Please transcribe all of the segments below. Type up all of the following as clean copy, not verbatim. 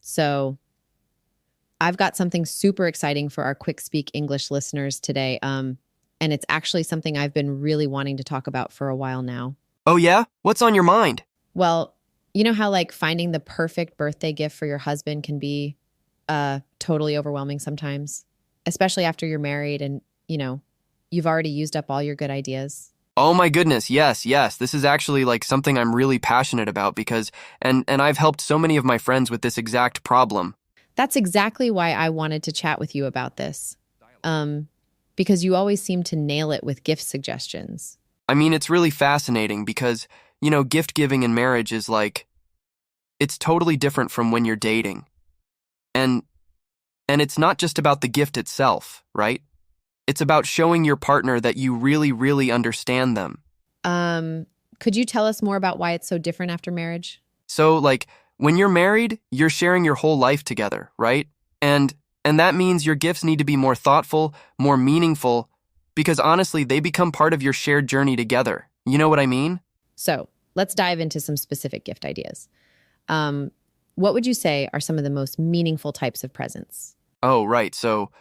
So, I've got something super exciting for our QuickSpeak English listeners today. And it's actually something I've been really wanting to talk about for a while now. Oh yeah? What's on your mind? Well, you know how like finding the perfect birthday gift for your husband can be totally overwhelming sometimes, especially after you're married and, you've already used up all your good ideas. Oh my goodness, yes. This is actually like something I'm really passionate about because and I've helped so many of my friends with this exact problem. That's exactly why I wanted to chat with you about this. Um, because you always seem to nail it with gift suggestions. I mean, it's really fascinating because, gift giving in marriage is like it's totally different from when you're dating. And and it's not just about the gift itself, right? It's about showing your partner that you really understand them. Could you tell us more about why it's so different after marriage? So, like, when you're married, you're sharing your whole life together, right? And that means your gifts need to be more thoughtful, more meaningful, because honestly, they become part of your shared journey together. You know what I mean? So let's dive into some specific gift ideas. What would you say are some of the most meaningful types of presents? Oh, right. So,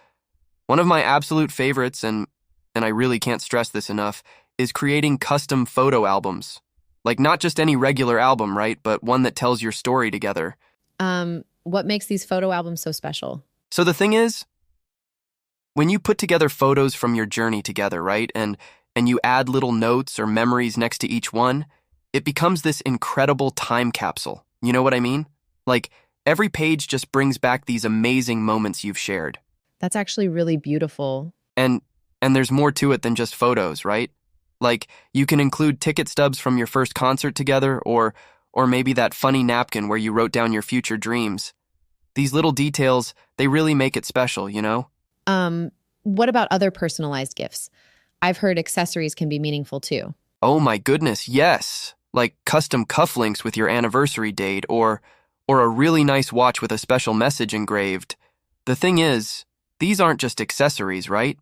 one of my absolute favorites, and I really can't stress this enough, is creating custom photo albums. Like, not just any regular album, right? But one that tells your story together. What makes these photo albums so special? So the thing is, when you put together photos from your journey together, right? And you add little notes or memories next to each one, it becomes this incredible time capsule. You know what I mean? Like, every page just brings back these amazing moments you've shared. That's actually really beautiful. And and there's more to it than just photos, right? Like, you can include ticket stubs from your first concert together, or maybe that funny napkin where you wrote down your future dreams. These little details, they really make it special, you know? What about other personalized gifts? I've heard accessories can be meaningful too. Oh my goodness, yes. Like custom cufflinks with your anniversary date, or a really nice watch with a special message engraved. The thing is, these aren't just accessories, right?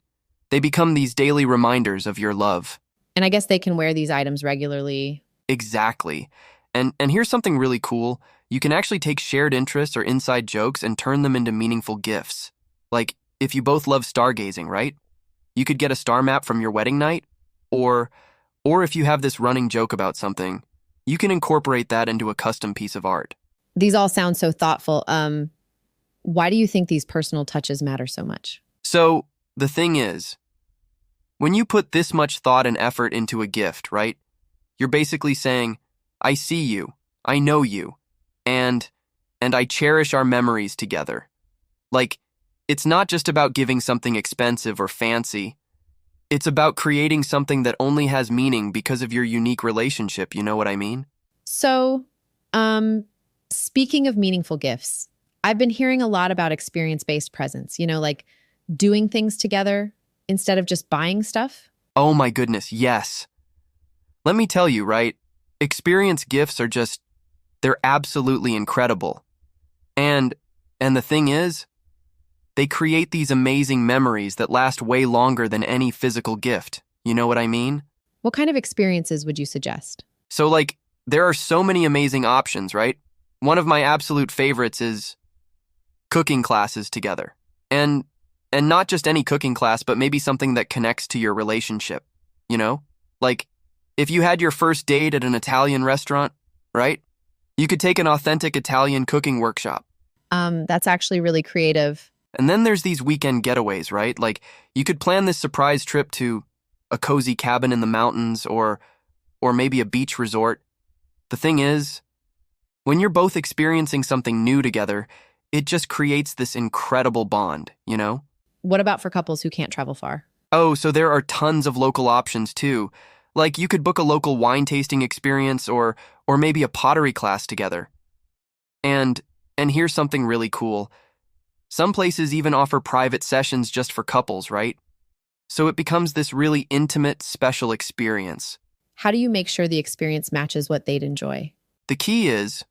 They become these daily reminders of your love. And I guess they can wear these items regularly. Exactly. And here's something really cool. You can actually take shared interests or inside jokes and turn them into meaningful gifts. Like, if you both love stargazing, right? You could get a star map from your wedding night, or or if you have this running joke about something, you can incorporate that into a custom piece of art. These all sound so thoughtful. Why do you think these personal touches matter so much? So, the thing is, when you put this much thought and effort into a gift, right? You're basically saying, I see you, I know you, and I cherish our memories together. Like, it's not just about giving something expensive or fancy. It's about creating something that only has meaning because of your unique relationship, you know what I mean? So, speaking of meaningful gifts, I've been hearing a lot about experience-based presents, like doing things together instead of just buying stuff. Oh my goodness, yes. Let me tell you, right? Experience gifts are just, they're absolutely incredible. And the thing is, they create these amazing memories that last way longer than any physical gift. You know what I mean? What kind of experiences would you suggest? So like, there are so many amazing options, right? One of my absolute favorites is cooking classes together. And not just any cooking class, but maybe something that connects to your relationship, you know? Like, if you had your first date at an Italian restaurant, right? You could take an authentic Italian cooking workshop. That's actually really creative. And then there's these weekend getaways, right? Like, you could plan this surprise trip to a cozy cabin in the mountains or maybe a beach resort. The thing is, when you're both experiencing something new together, it just creates this incredible bond, you know? What about for couples who can't travel far? Oh, so there are tons of local options too. Like you could book a local wine tasting experience or maybe a pottery class together. And here's something really cool. Some places even offer private sessions just for couples, right? So it becomes this really intimate, special experience. How do you make sure the experience matches what they'd enjoy? The key is,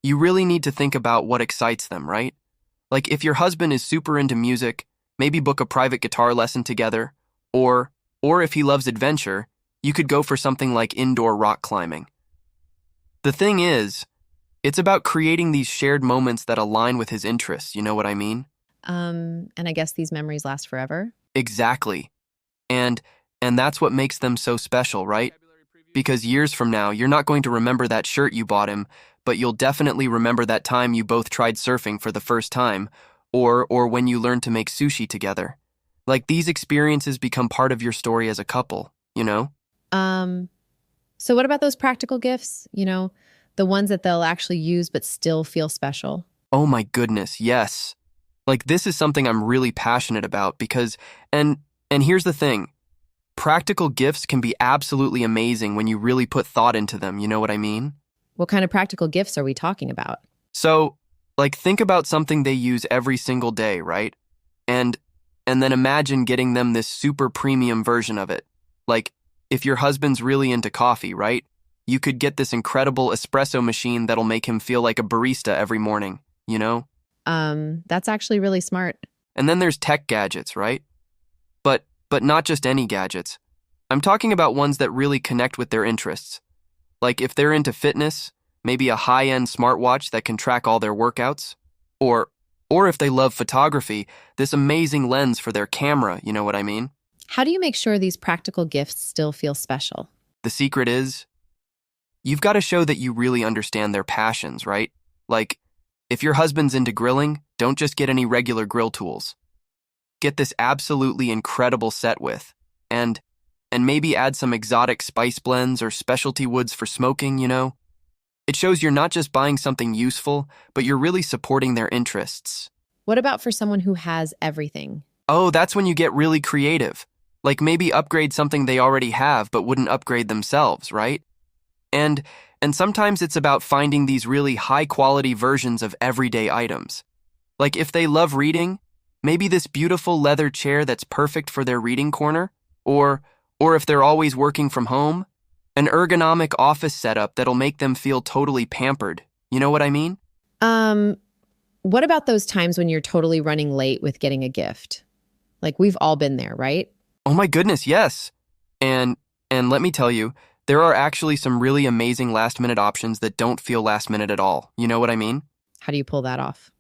you really need to think about what excites them, right? Like if your husband is super into music, maybe book a private guitar lesson together, or if he loves adventure, you could go for something like indoor rock climbing. The thing is, It's about creating these shared moments that align with his interests, you know what I mean? And I guess these memories last forever. Exactly. And and that's what makes them so special, right? Because years from now, you're not going to remember that shirt you bought him, but you'll definitely remember that time you both tried surfing for the first time, or when you learned to make sushi together. Like these experiences become part of your story as a couple, you know? Um, so what about those practical gifts? The ones that they'll actually use but still feel special. Oh my goodness, yes. Like this is something I'm really passionate about because and here's the thing. Practical gifts can be absolutely amazing when you really put thought into them, you know what I mean? What kind of practical gifts are we talking about? So, like think about something they use every single day, right? And and then imagine getting them this super premium version of it. Like if your husband's really into coffee, right? You could get this incredible espresso machine that'll make him feel like a barista every morning, you know? That's actually really smart. And then there's tech gadgets, right? But not just any gadgets. I'm talking about ones that really connect with their interests. Like if they're into fitness, maybe a high-end smartwatch that can track all their workouts, or or if they love photography, this amazing lens for their camera, you know what I mean? How do you make sure these practical gifts still feel special? The secret is you've got to show that you really understand their passions, right? Like if your husband's into grilling, don't just get any regular grill tools. Get this absolutely incredible set with. And maybe add some exotic spice blends or specialty woods for smoking, you know? It shows you're not just buying something useful, but you're really supporting their interests. What about for someone who has everything? Oh, that's when you get really creative. Like maybe upgrade something they already have but wouldn't upgrade themselves, right? And and sometimes it's about finding these really high-quality versions of everyday items. Like if they love reading, maybe this beautiful leather chair that's perfect for their reading corner, or if they're always working from home, an ergonomic office setup that'll make them feel totally pampered. You know what I mean? Um, what about those times when you're totally running late with getting a gift? Like we've all been there, right? Oh my goodness, yes. And let me tell you, there are actually some really amazing last-minute options that don't feel last minute at all. You know what I mean? How do you pull that off?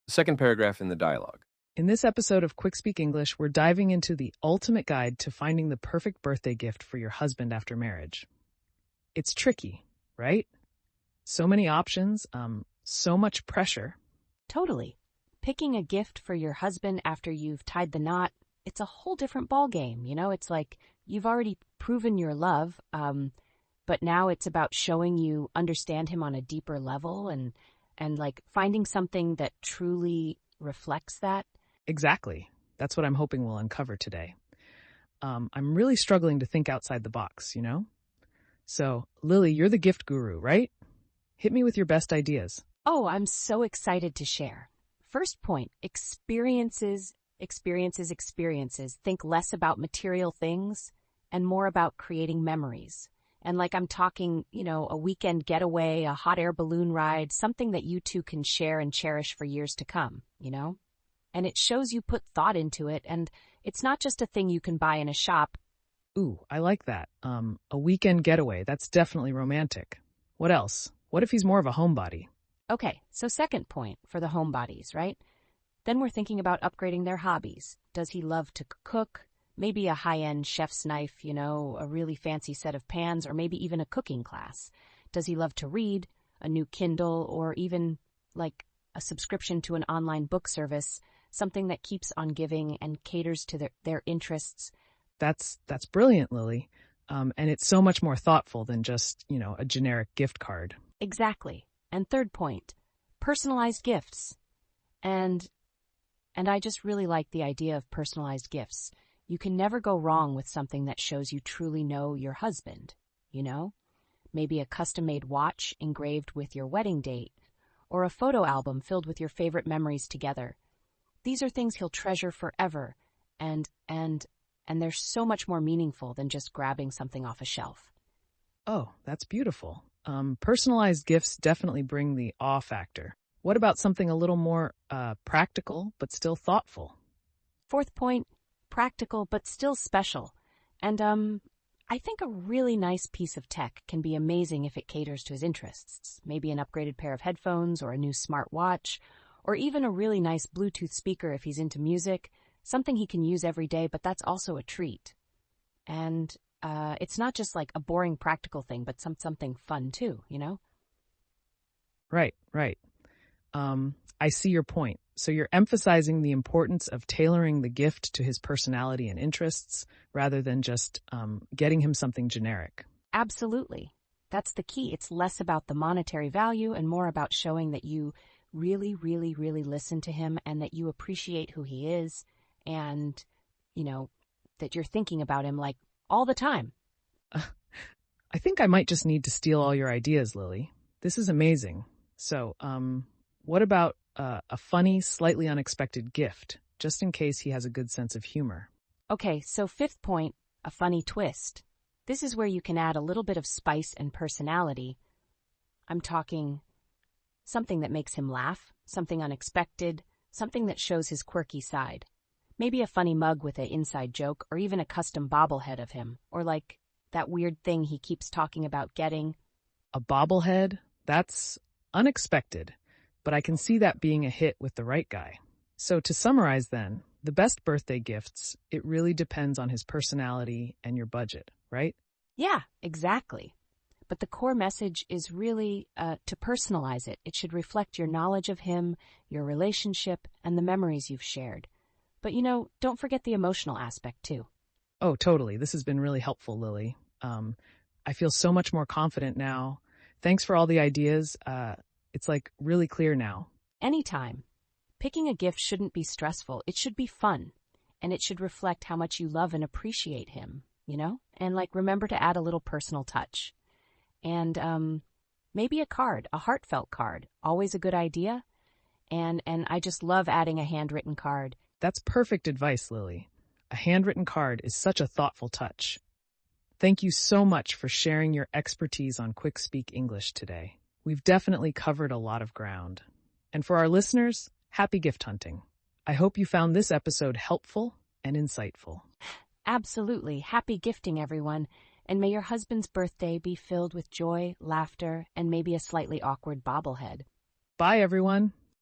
Second paragraph in the dialogue. In this episode of QuickSpeak English, we're diving into the ultimate guide to finding the perfect birthday gift for your husband after marriage. It's tricky, right? So many options, so much pressure. Totally. Picking a gift for your husband after you've tied the knot, it's a whole different ballgame, you know? It's like you've already proven your love, but now it's about showing you understand him on a deeper level and like finding something that truly reflects that. Exactly. That's what I'm hoping we'll uncover today. I'm really struggling to think outside the box, you know? So, Lily, you're the gift guru, right? Hit me with your best ideas. Oh, I'm so excited to share. First point, experiences. Think less about material things and more about creating memories. And like I'm talking, a weekend getaway, a hot air balloon ride, something that you two can share and cherish for years to come, And it shows you put thought into it, and it's not just a thing you can buy in a shop. Ooh, I like that. A weekend getaway, that's definitely romantic. What else? What if he's more of a homebody? Okay, so second point for the homebodies, right? Then we're thinking about upgrading their hobbies. Does he love to cook? Maybe a high-end chef's knife, a really fancy set of pans, or maybe even a cooking class. Does he love to read? A new Kindle, or even, like, a subscription to an online book service, something that keeps on giving and caters to their interests. That's brilliant, Lily. And it's so much more thoughtful than just, a generic gift card. Exactly. And third point, personalized gifts. And I just really like the idea of personalized gifts. You can never go wrong with something that shows you truly know your husband, Maybe a custom-made watch engraved with your wedding date, or a photo album filled with your favorite memories together. These are things he'll treasure forever, and they're so much more meaningful than just grabbing something off a shelf. Oh, that's beautiful. Personalized gifts definitely bring the awe factor. What about something a little more practical, but still thoughtful? Fourth point, practical but still special. And I think a really nice piece of tech can be amazing if it caters to his interests. Maybe an upgraded pair of headphones or a new smart watch, or even a really nice Bluetooth speaker if he's into music, something he can use every day, but that's also a treat. And it's not just like a boring practical thing, but something fun too, you know? Right, right. I see your point. So you're emphasizing the importance of tailoring the gift to his personality and interests rather than just getting him something generic. Absolutely. That's the key. It's less about the monetary value and more about showing that you really, really, really listen to him and that you appreciate who he is and, you know, that you're thinking about him like all the time. I think I might just need to steal all your ideas, Lily. This is amazing. So, what about a funny, slightly unexpected gift, just in case he has a good sense of humor? Okay, so fifth point, a funny twist. This is where you can add a little bit of spice and personality. I'm talking something that makes him laugh, something unexpected, something that shows his quirky side. Maybe a funny mug with an inside joke, or even a custom bobblehead of him, or like that weird thing he keeps talking about getting. A bobblehead? That's unexpected, but I can see that being a hit with the right guy. So to summarize then, the best birthday gifts, it really depends on his personality and your budget, right? Yeah, exactly. But the core message is really to personalize it. It should reflect your knowledge of him, your relationship, and the memories you've shared. But, you know, don't forget the emotional aspect, too. Oh, totally. This has been really helpful, Lily. I feel so much more confident now. Thanks for all the ideas. It's like really clear now. Anytime. Picking a gift shouldn't be stressful. It should be fun. And it should reflect how much you love and appreciate him, you know? And like, remember to add a little personal touch. And maybe a card, a heartfelt card. Always a good idea. And I just love adding a handwritten card. That's perfect advice, Lily. A handwritten card is such a thoughtful touch. Thank you so much for sharing your expertise on QuickSpeak English today. We've definitely covered a lot of ground. And for our listeners, happy gift hunting. I hope you found this episode helpful and insightful. Absolutely. Happy gifting, everyone. And may your husband's birthday be filled with joy, laughter, and maybe a slightly awkward bobblehead. Bye, everyone.